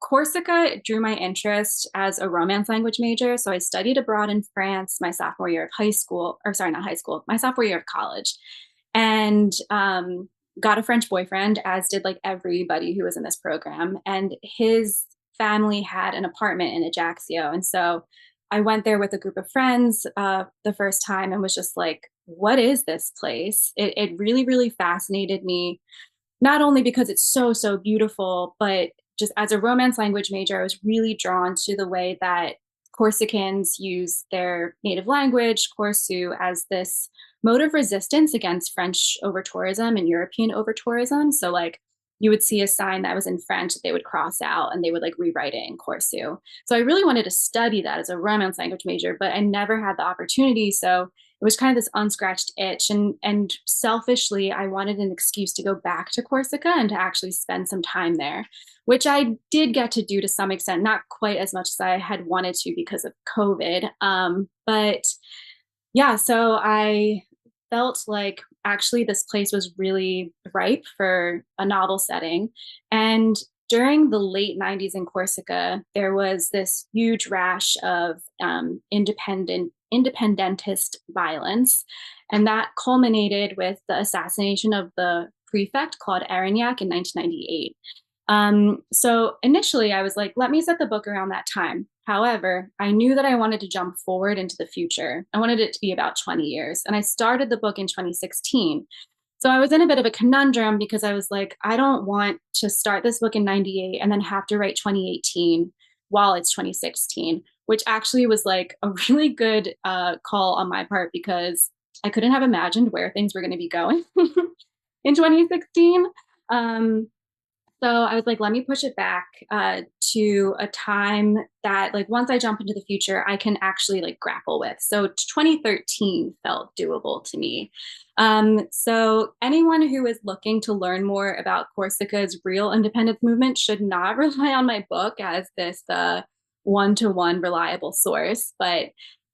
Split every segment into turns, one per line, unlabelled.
Corsica drew my interest as a romance language major. So I studied abroad in France my sophomore year of high school, or sorry, not high school, my sophomore year of college. And got a French boyfriend, as did like everybody who was in this program. And his family had an apartment in Ajaccio. And so I went there with a group of friends the first time and was just like, what is this place? It really, really fascinated me, not only because it's so, so beautiful, but just as a romance language major, I was really drawn to the way that Corsicans use their native language, Corsu, as this mode of resistance against French over tourism and European over tourism. So, like, you would see a sign that was in French that they would cross out and they would like rewrite it in Corsu. So, I really wanted to study that as a romance language major, but I never had the opportunity. So, it was kind of this unscratched itch, and selfishly I wanted an excuse to go back to Corsica and to actually spend some time there, which I did get to do to some extent, not quite as much as I had wanted to because of COVID. But yeah, so I felt like actually this place was really ripe for a novel setting. And during the late 90s in Corsica, there was this huge rash of independentist violence. And that culminated with the assassination of the prefect, Claude Arignac, in 1998. So initially I was like, let me set the book around that time. However, I knew that I wanted to jump forward into the future. I wanted it to be about 20 years. And I started the book in 2016. So I was in a bit of a conundrum because I was like, I don't want to start this book in 98 and then have to write 2018 while it's 2016, which actually was like a really good call on my part because I couldn't have imagined where things were going to be going in 2016. Um, so I was like, let me push it back to a time that, like, once I jump into the future, I can actually like grapple with. So 2013 felt doable to me. So anyone who is looking to learn more about Corsica's real independence movement should not rely on my book as this one-to-one reliable source, but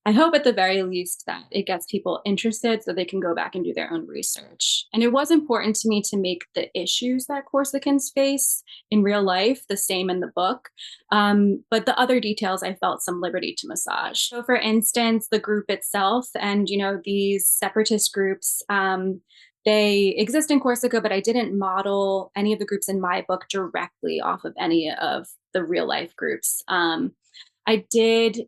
I hope at the very least that it gets people interested so they can go back and do their own research. And it was important to me to make the issues that Corsicans face in real life the same in the book. But the other details I felt some liberty to massage. So, for instance, the group itself and, these separatist groups, they exist in Corsica, but I didn't model any of the groups in my book directly off of any of the real life groups. I did,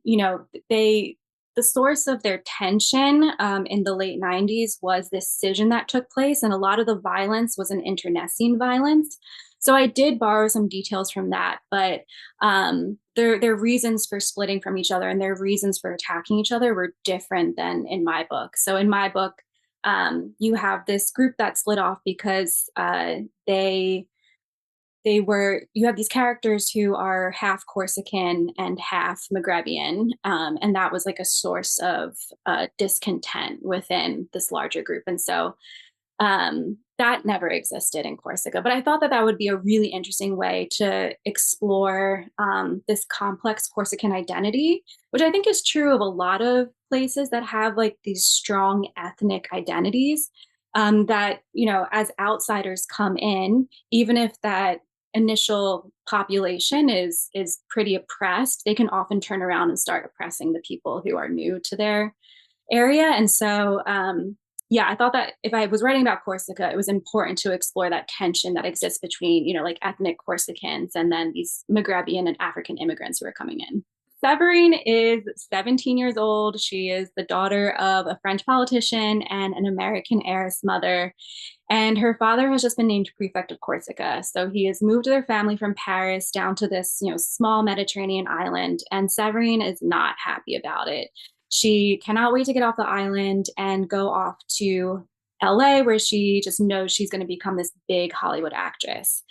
the source of their tension in the late 90s was this scission that took place, and a lot of the violence was an internecine violence. So I did borrow some details from that, but their reasons for splitting from each other and their reasons for attacking each other were different than in my book. So in my book, you have this group that split off because you have these characters who are half Corsican and half Maghrebian, and that was like a source of discontent within this larger group. And so that never existed in Corsica, but I thought that that would be a really interesting way to explore this complex Corsican identity, which I think is true of a lot of places that have like these strong ethnic identities. That, as outsiders come in, even if that initial population is pretty oppressed, they can often turn around and start oppressing the people who are new to their area. And so, yeah, I thought that if I was writing about Corsica, it was important to explore that tension that exists between, like ethnic Corsicans and then these Maghrebian and African immigrants who are coming in. Severine is 17 years old. She is the daughter of a French politician and an American heiress mother. And her father has just been named prefect of Corsica. So he has moved their family from Paris down to this, small Mediterranean island. And Severine is not happy about it. She cannot wait to get off the island and go off to LA, where she just knows she's going to become this big Hollywood actress.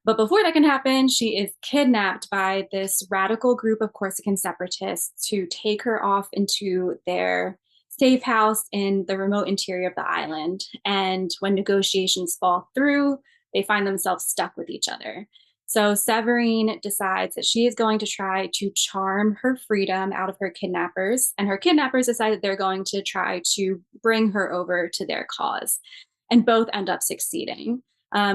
But before that can happen, she is kidnapped by this radical group of Corsican separatists who take her off into their safe house in the remote interior of the island. And when negotiations fall through, they find themselves stuck with each other. So Severine decides that she is going to try to charm her freedom out of her kidnappers, and her kidnappers decide that they're going to try to bring her over to their cause. And both end up succeeding.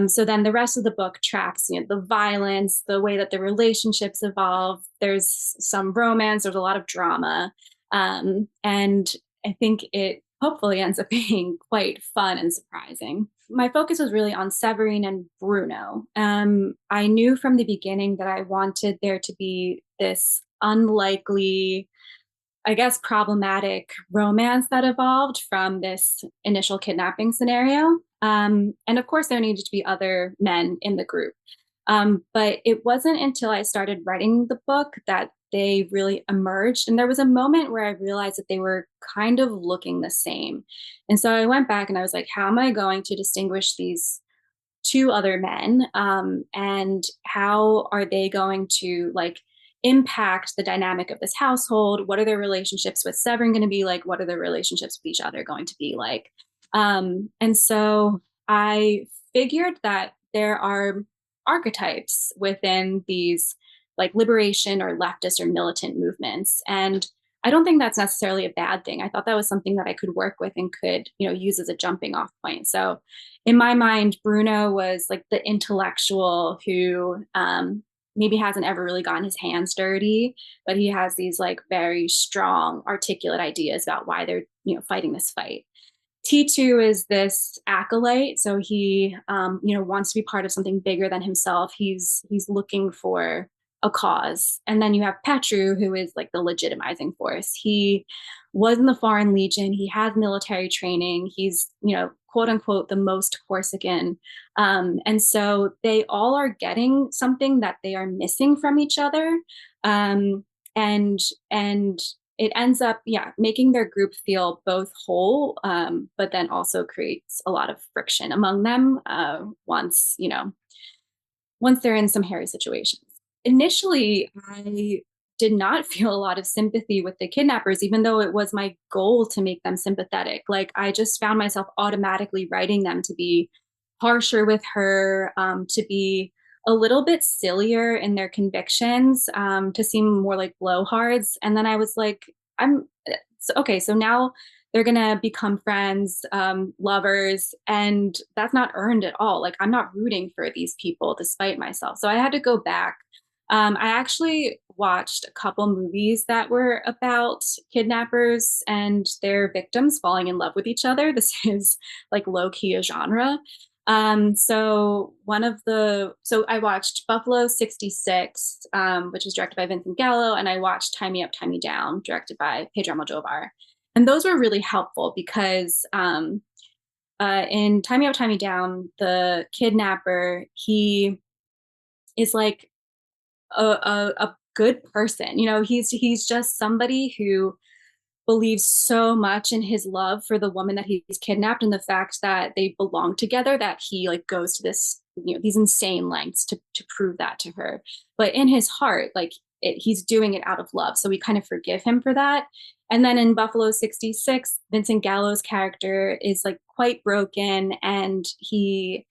So then the rest of the book tracks, the violence, the way that the relationships evolve. There's some romance, there's a lot of drama. And I think it hopefully ends up being quite fun and surprising. My focus was really on Severine and Bruno. I knew from the beginning that I wanted there to be this unlikely, I guess, problematic romance that evolved from this initial kidnapping scenario. And of course, there needed to be other men in the group. But it wasn't until I started writing the book that they really emerged. And there was a moment where I realized that they were kind of looking the same. And so I went back and I was like, how am I going to distinguish these two other men? And how are they going to like impact the dynamic of this household? What are their relationships with Severin going to be like? What are their relationships with each other going to be like? And so I figured that there are archetypes within these like liberation or leftist or militant movements. And I don't think that's necessarily a bad thing. I thought that was something that I could work with and could, use as a jumping off point. So in my mind, Bruno was like the intellectual who maybe hasn't ever really gotten his hands dirty, but he has these like very strong, articulate ideas about why they're, fighting this fight. T2 is this acolyte, so he, wants to be part of something bigger than himself. He's looking for a cause, and then you have Petru, who is like the legitimizing force. He was in the Foreign Legion. He has military training. He's, quote unquote, the most Corsican, and so they all are getting something that they are missing from each other, and it ends up, making their group feel both whole, but then also creates a lot of friction among them once they're in some hairy situations. Initially, I did not feel a lot of sympathy with the kidnappers, even though it was my goal to make them sympathetic. Like, I just found myself automatically writing them to be harsher with her, to be a little bit sillier in their convictions, to seem more like blowhards. And then I was like, okay, so now they're gonna become friends, lovers, and that's not earned at all. Like, I'm not rooting for these people despite myself. So I had to go back. I actually watched a couple movies that were about kidnappers and their victims falling in love with each other. This is like low key a genre. So I watched Buffalo 66, which was directed by Vincent Gallo, and I watched Tie Me Up, Tie Me Down, directed by Pedro Almodovar. And those were really helpful because in Tie Me Up, Tie Me Down, the kidnapper, he is like a good person. He's just somebody who believes so much in his love for the woman that he's kidnapped and the fact that they belong together that he like goes to this, these insane lengths to prove that to her. But in his heart, like he's doing it out of love. So we kind of forgive him for that. And then in Buffalo 66, Vincent Gallo's character is like quite broken, and he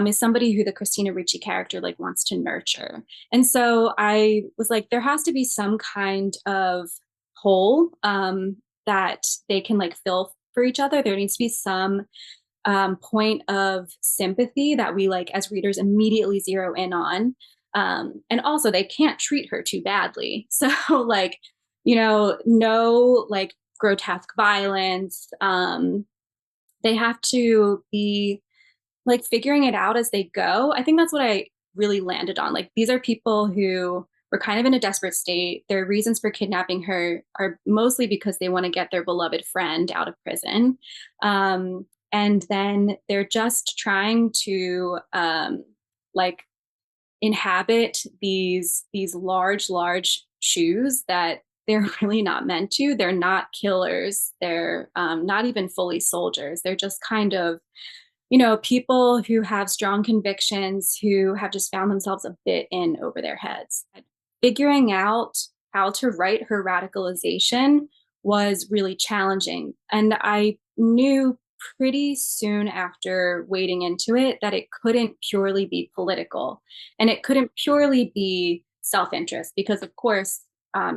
is somebody who the Christina Ricci character like wants to nurture. And so I was like, there has to be some kind of hole, that they can like fill for each other. There needs to be some point of sympathy that we like as readers immediately zero in on. And also they can't treat her too badly. So like, no like grotesque violence. They have to be like figuring it out as they go. I think that's what I really landed on. Like, these are people who were kind of in a desperate state. Their reasons for kidnapping her are mostly because they want to get their beloved friend out of prison. And then they're just trying to like inhabit these large shoes that they're really not meant to. They're not killers. They're not even fully soldiers. They're just kind of, people who have strong convictions, who have just found themselves a bit in over their heads. Figuring out how to write her radicalization was really challenging. And I knew pretty soon after wading into it that it couldn't purely be political, and it couldn't purely be self-interest, because of course,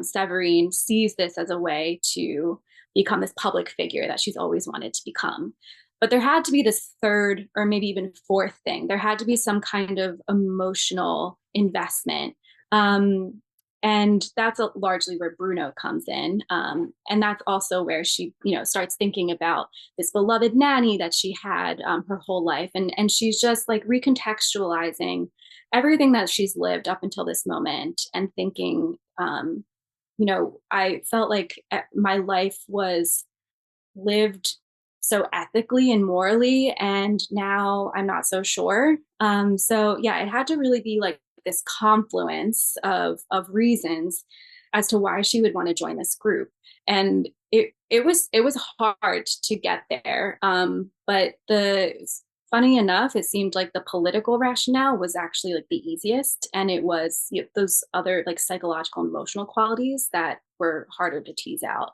Severine sees this as a way to become this public figure that she's always wanted to become. But there had to be this third or maybe even fourth thing. There had to be some kind of emotional investment. Um, and that's largely where Bruno comes in. And that's also where she, starts thinking about this beloved nanny that she had her whole life. And she's just like recontextualizing everything that she's lived up until this moment and thinking, I felt like my life was lived so ethically and morally, and now I'm not so sure. So yeah, it had to really be like this confluence of reasons as to why she would want to join this group. And it was hard to get there. But the funny enough, it seemed like the political rationale was actually like the easiest, and it was those other like psychological and emotional qualities that were harder to tease out.